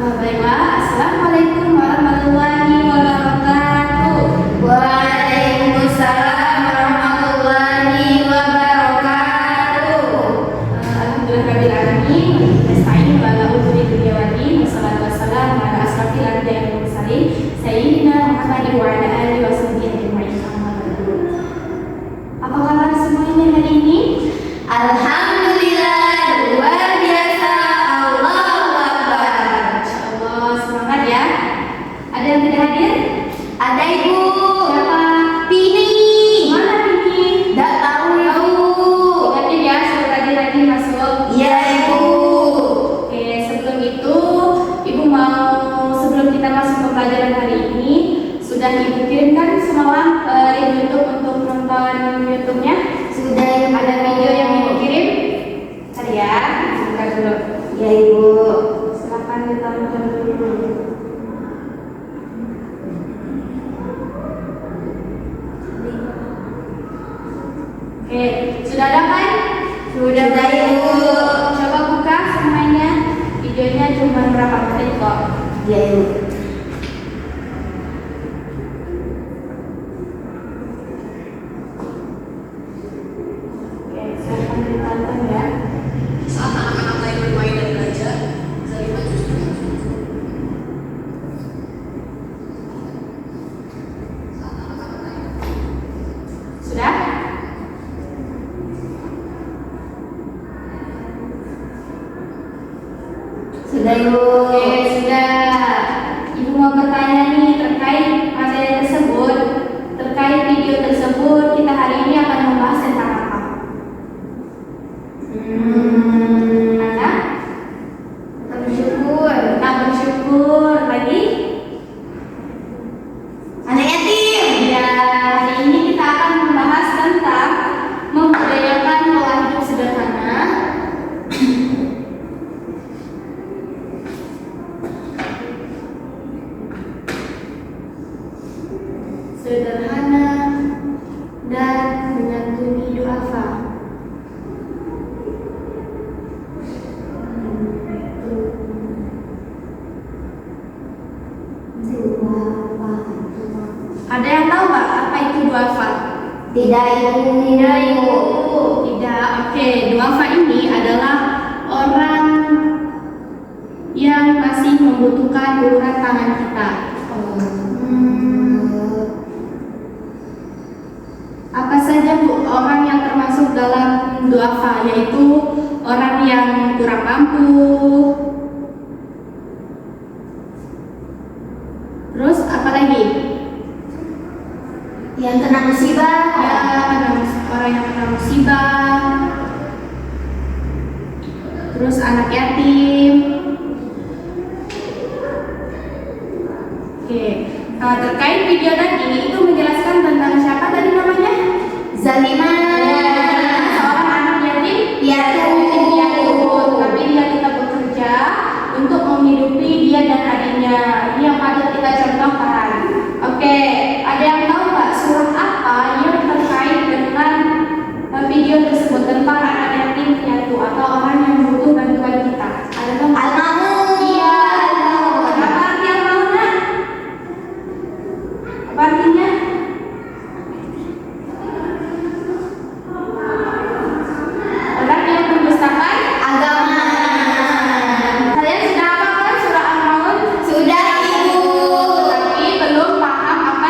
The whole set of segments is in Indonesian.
Baiklah, Assalamualaikum warahmatullahi wabarakatuh. Waalaikumsalam warahmatullahi wabarakatuh. Alhamdulillahirabbil alamin. Nasta'inu ala umuri dunya wa din. Wassalatu wassalamu ala asrofil anbiya'i wal mursalin sayyidina Muhammadin wa ala alihi washabbihi ajma'in. Amma ba'du. Apa kabar semuanya hari ini? Alhamdulillah, luar biasa. Allahu Akbar. Insyaallah semangat ya. Ada yang tidak hadir? Ada ibu. Siapa? Pini. Mana ini? Tidak tahu ibu. Ingatin ya, suruh rajin-rajin masuk. Iya ibu. Oke, sebelum itu, Ibu mau sebelum kita masuk ke pelajaran hari ini, sudah Ibu kirimkan semalam link YouTube untuk nonton YouTube-nya. Sudah ibu. Ada video yang Ibu kirim? Tadi ya, buka dulu. Ya ibu. Silakan ditonton dulu. Oke, sudah ada kan? Sudah ibu. Coba buka semuanya. Videonya cuma berapa menit kok. Ya ibu. Oke, silakan ditonton ya. Saat anak-anak lain bermain dan belajar, Zalimah justru Sudah? Sudah ibu. Oke, sudah. Ibu mau bertanya nih terkait materi tersebut, terkait video tersebut, kita hari ini akan membahas tentang apa? Mana? Bersyukur. Tentang bersyukur. Lagi? Anak yatim. Ya, hari ini kita akan membahas tentang membudayakan pola hidup sederhana. Sederhana dan menyantuni duafa. Ada yang tahu nggak apa itu duafa? Tidak ibu. Tidak ibu. Tidak. Oke, duafa ini adalah orang yang masih membutuhkan uluran tangan kita. Apa saja Bu orang yang termasuk dalam duafa, yaitu orang yang kurang mampu. Terus apa lagi? Yang kena musibah. Ya, orang yang kena musibah. Terus anak yatim. Oke, terkait video tadi itu menjelaskan tentang siapa tadi namanya? Zalimah. Seorang anak yatim. Piatu. Tapi dia tetap bekerja untuk menghidupi dia dan adiknya. Ini yang patut kita contohkan. Oke, ada yang tahu nggak surah apa yang terkait dengan video tersebut tentang anak yatim piatu atau orang yang butuh bantuan kita? Ada tahu? Al-Maun. Iya, Al-Maun. Apa arti Al-Maun, Nak? Apa artinya? Orang yang mendustakan Agama. Kalian sudah hafal kan surah Al-Maun? Sudah ibu. Tapi belum paham apa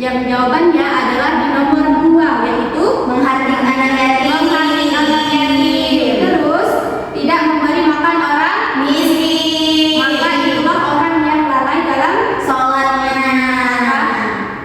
Yang jawabannya adalah di nomor 2, yaitu Menghardik anak yatim. menghardik anak yatim. Terus tidak memberi makan orang Miskin. maka itulah orang yang lalai dalam Sholatnya.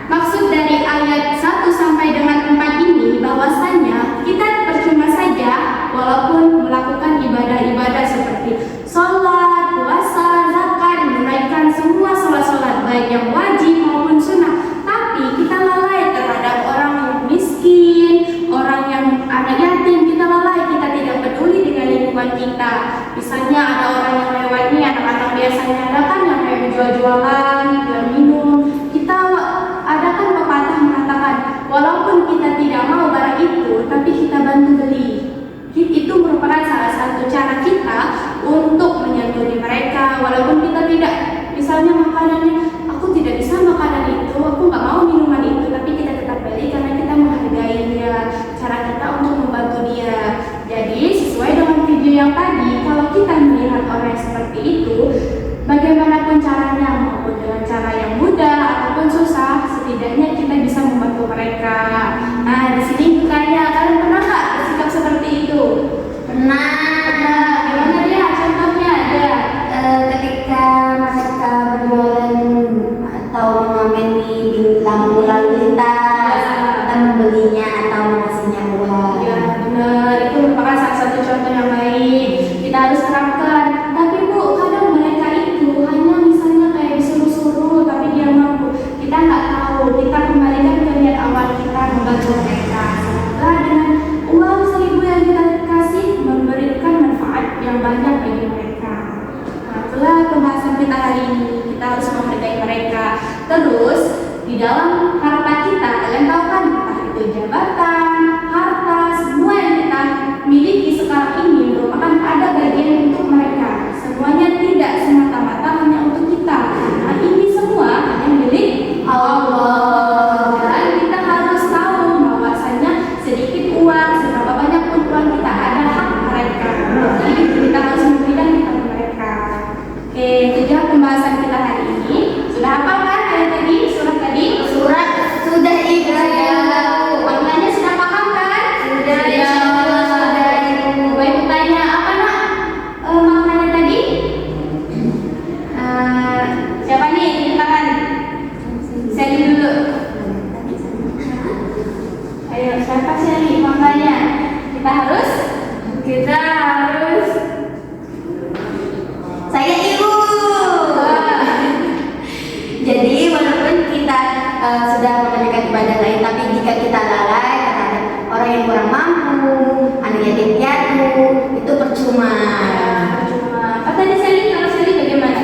maksud dari ayat 1 sampai dengan 4 ini bahwasanya kita percuma saja walaupun melakukan ibadah-ibadah seperti sholat, puasa, zakat, menunaikan semua sholat-sholat baik yang wajib maupun sunnah, tapi kita lalai terhadap orang yang miskin, orang yang anak yatim, kita lalai, kita tidak peduli dengan lingkungan kita. Misalnya ada orang yang lewat nih, anak-anak biasanya ada kan yang kayak jual-jualan, jual minum, kita ada kan pepatah mengatakan walaupun kita tidak mau barang itu tapi kita bantu beli. Itu merupakan salah satu cara kita untuk menyantuni mereka walaupun kita tidak, misalnya makanannya aku tidak bisa makanan itu, aku nggak mau minuman itu, tapi kita tetap beli karena kita menghargai dia, cara kita untuk membantu dia. Jadi sesuai dengan video yang tadi, kalau kita melihat orang yang seperti itu, bagaimanapun caranya, maupun dengan cara yang mudah ataupun susah, setidaknya kita bisa membantu mereka. Nah, di sini bertanya, kalian pernah nggak bersikap seperti itu? Pernah. Gimana dia? Contohnya ada. Ketika mereka berjualan atau mengamen di lampu lalu lintas, kita membelinya atau mengasihnya uang. Ya benar, itu merupakan salah satu contoh yang baik. Kita harus terapkan. Tapi Bu, kadang mereka itu hanya misalnya kayak disuruh-suruh, tapi dia mampu. Kita nggak tahu. Kita kembalikan ke niat awal kita membantu mereka. Semoga dengan uang 1.000 yang kita kasih memberikan manfaat yang banyak bagi mereka. Nah, itulah pembahasan kita hari ini. Kita harus menghargai mereka. Terus di dalam harta kita, kalian tahu kan, entah itu jabatan, harta, semua yang kita miliki sekarang ini merupakan ada bagian untuk mereka. Semuanya tidak semata-mata hanya untuk kita. Nah, ini semua hanya milik Allah. Dan kita harus tahu bahwasanya sedikit uang, seberapa banyak pun uang kita ada hak mereka. Jadi kita harus memberikan kepada mereka. Oke, itu dia pembahasan kita hari ini. Sudah hafal kan ayat tadi, surat tadi? Surat sudah Ibu. Maknanya sudah paham kan? Sudah, Ya. insyaallah sudah, Ibu. Baik, bertanya apa nak? Maknanya tadi? Siapa nih? Tunjuk tangan. Sally dulu. Ayo, siapa Sally? Maknanya kita harus Saya Ibu. Jadi walaupun kita sudah mengerjakan ibadah lain, tapi jika kita lalai terhadap orang yang kurang mampu, anak yatim piatu, itu percuma. Cuma apa tadi Sally? Kalau Sally bagaimana?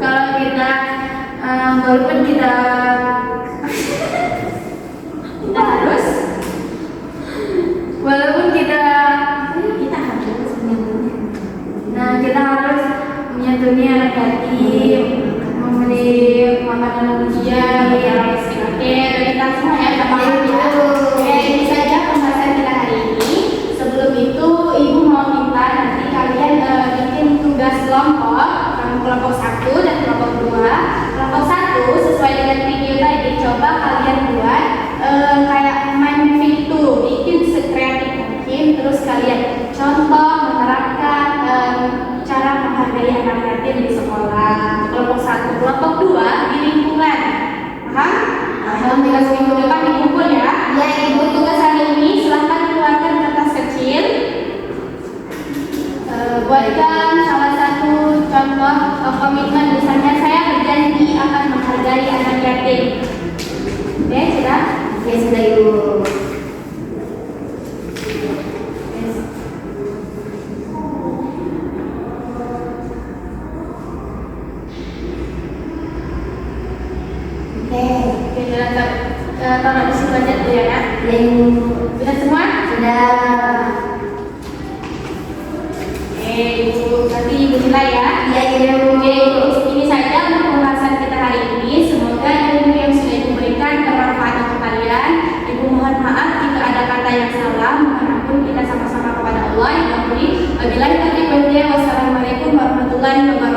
Kalau kita walaupun kita harus kita harus menyantuni anak yatim, memberi makanan ujian, Oke, kita semua ya kita paham ya. Oke, ini saja pembahasan kita hari ini. Sebelum itu, Ibu mau minta nanti kalian bikin tugas kelompok, kelompok 1 dan kelompok 2. Kelompok 1 sesuai dengan video tadi, coba kalian buat kayak main video, bikin sekreatif mungkin, terus kalian contoh menerapkan cara menghargai anak yatim di sekolah. Kelompok 1, kelompok 2 di lingkungan. Paham? Tugas minggu depan dikumpul ya. Ya, Ibu. Tugas hari ini silahkan keluarkan kertas kecil. Buatkan salah satu contoh komitmen, misalnya saya berjanji akan menghargai anak yatim. Oke, sudah? Ya sudah Ibu. Oke, sudah taruh di situ aja dulu ya, Nak. Ya Ibu. Sudah semua? Sudah. Ibu, nanti Ibu nilai ya. Ya Ibu. Oke, ini saja untuk pembahasan kita hari ini. Semoga ilmu yang sudah Ibu berikan bermanfaat untuk kalian. Ibu mohon maaf jika ada kata yang salah. Mohon ampun kita sama-sama kepada Allah yang memberi. Wabillahi taufiq wal hidayah. Wassalamualaikum warahmatullahi wabarakatuh.